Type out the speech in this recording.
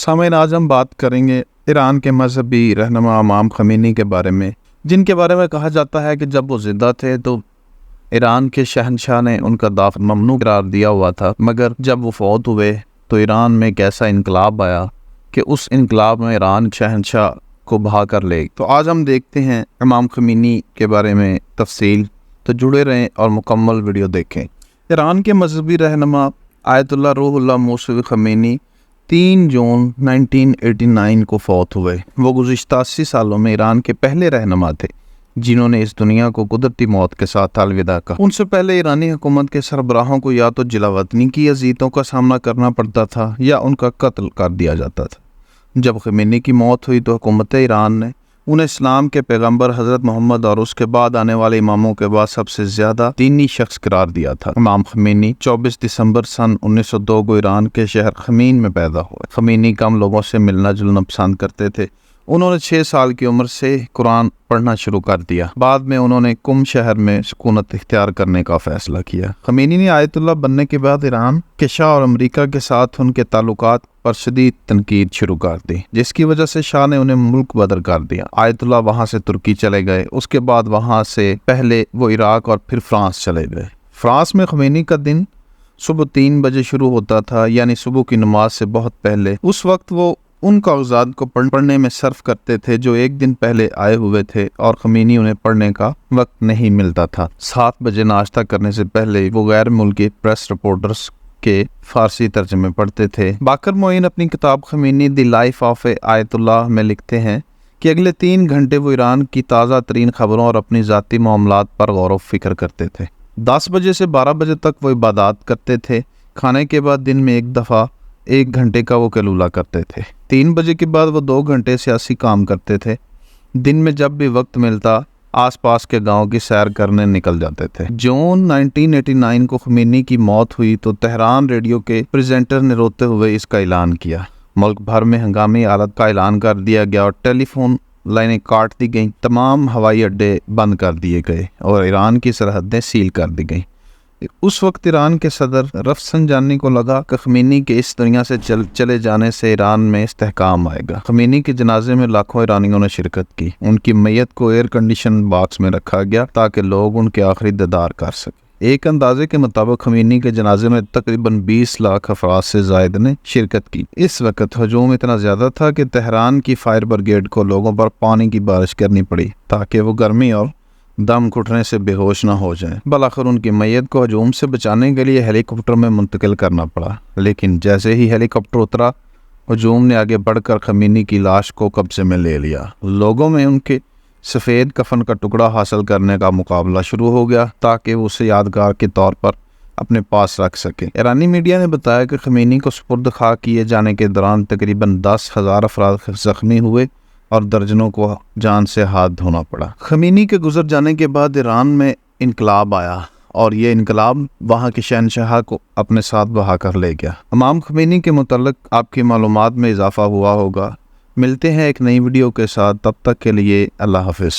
سامعین، آج ہم بات کریں گے ایران کے مذہبی رہنما امام خمینی کے بارے میں، جن کے بارے میں کہا جاتا ہے کہ جب وہ زندہ تھے تو ایران کے شہنشاہ نے ان کا داخل ممنوع قرار دیا ہوا تھا، مگر جب وہ فوت ہوئے تو ایران میں ایک ایسا انقلاب آیا کہ اس انقلاب میں ایران شہنشاہ کو بہا کر لے۔ تو آج ہم دیکھتے ہیں امام خمینی کے بارے میں تفصیل، تو جڑے رہیں اور مکمل ویڈیو دیکھیں۔ ایران کے مذہبی رہنما آیت اللہ روح اللہ موسوی خمینی 3 جون 1989 کو فوت ہوئے۔ وہ گزشتہ 80 سالوں میں ایران کے پہلے رہنما تھے جنہوں نے اس دنیا کو قدرتی موت کے ساتھ الوداع کہا۔ ان سے پہلے ایرانی حکومت کے سربراہوں کو یا تو جلا وطنی کی اذیتوں کا سامنا کرنا پڑتا تھا یا ان کا قتل کر دیا جاتا تھا۔ جب خمینی کی موت ہوئی تو حکومت ایران نے انہیں اسلام کے پیغمبر حضرت محمد اور اس کے بعد آنے والے اماموں کے بعد سب سے زیادہ دینی شخص قرار دیا تھا۔ امام خمینی 24 دسمبر سن 1902 کو ایران کے شہر خمین میں پیدا ہوئے۔ خمینی کم لوگوں سے ملنا جلنا پسند کرتے تھے۔ انہوں نے 6 سال کی عمر سے قرآن پڑھنا شروع کر دیا۔ بعد میں انہوں نے قم شہر میں سکونت اختیار کرنے کا فیصلہ کیا۔ خمینی نے آیت اللہ بننے کے بعد ایران کے شاہ اور امریکہ کے ساتھ ان کے تعلقات پر شدید تنقید شروع کر دی، جس کی وجہ سے شاہ نے انہیں ملک بدر کر دیا۔ آیت اللہ وہاں سے ترکی چلے گئے، اس کے بعد وہاں سے پہلے وہ عراق اور پھر فرانس چلے گئے۔ فرانس میں خمینی کا دن صبح 3 بجے شروع ہوتا تھا، یعنی صبح کی نماز سے بہت پہلے۔ اس وقت وہ ان کاغذات کو پڑھنے میں صرف کرتے تھے جو ایک دن پہلے آئے ہوئے تھے، اور خمینی انہیں پڑھنے کا وقت نہیں ملتا تھا۔ 7 بجے ناشتہ کرنے سے پہلے وہ غیر ملکی پریس رپورٹرز کے فارسی ترجمے پڑھتے تھے۔ باقر معین اپنی کتاب خمینی دی لائف آف آیت اللہ میں لکھتے ہیں کہ اگلے 3 گھنٹے وہ ایران کی تازہ ترین خبروں اور اپنی ذاتی معاملات پر غور و فکر کرتے تھے۔ 10 بجے سے 12 بجے تک وہ عبادات کرتے تھے۔ کھانے کے بعد دن میں ایک دفعہ 1 گھنٹے کا وہ قیلولہ کرتے تھے۔ 3 بجے کے بعد وہ 2 گھنٹے سیاسی کام کرتے تھے۔ دن میں جب بھی وقت ملتا آس پاس کے گاؤں کی سیر کرنے نکل جاتے تھے۔ جون 1989 کو خمینی کی موت ہوئی تو تہران ریڈیو کے پریزنٹر نے روتے ہوئے اس کا اعلان کیا۔ ملک بھر میں ہنگامی حالت کا اعلان کر دیا گیا اور ٹیلی فون لائنیں کاٹ دی گئیں، تمام ہوائی اڈے بند کر دیے گئے اور ایران کی سرحدیں سیل کر دی گئیں۔ اس وقت ایران کے صدر رفسنجانی کو لگا کہ خمینی کے اس دنیا سے چلے جانے سے ایران میں استحکام آئے گا۔ خمینی کے جنازے میں لاکھوں ایرانیوں نے شرکت کی۔ ان کی میت کو ایئر کنڈیشن باکس میں رکھا گیا تاکہ لوگ ان کے آخری دیدار کر سکیں۔ ایک اندازے کے مطابق خمینی کے جنازے میں تقریباً 20 لاکھ افراد سے زائد نے شرکت کی۔ اس وقت ہجوم اتنا زیادہ تھا کہ تہران کی فائر بریگیڈ کو لوگوں پر پانی کی بارش کرنی پڑی تاکہ وہ گرمی اور دم گھٹنے سے بے ہوش نہ ہو جائیں۔ بالآخر ان کی میت کو ہجوم سے بچانے کے لیے ہیلی کاپٹر میں منتقل کرنا پڑا، لیکن جیسے ہی ہیلی کاپٹر اترا، ہجوم نے آگے بڑھ کر خمینی کی لاش کو قبضے میں لے لیا۔ لوگوں میں ان کے سفید کفن کا ٹکڑا حاصل کرنے کا مقابلہ شروع ہو گیا تاکہ وہ اسے یادگار کے طور پر اپنے پاس رکھ سکے۔ ایرانی میڈیا نے بتایا کہ خمینی کو سپرد خاک کیے جانے کے دوران تقریباً 10,000 افراد زخمی ہوئے اور درجنوں کو جان سے ہاتھ دھونا پڑا۔ خمینی کے گزر جانے کے بعد ایران میں انقلاب آیا اور یہ انقلاب وہاں کے شہنشاہ کو اپنے ساتھ بہا کر لے گیا۔ امام خمینی کے متعلق آپ کی معلومات میں اضافہ ہوا ہوگا۔ ملتے ہیں ایک نئی ویڈیو کے ساتھ، تب تک کے لیے اللہ حافظ۔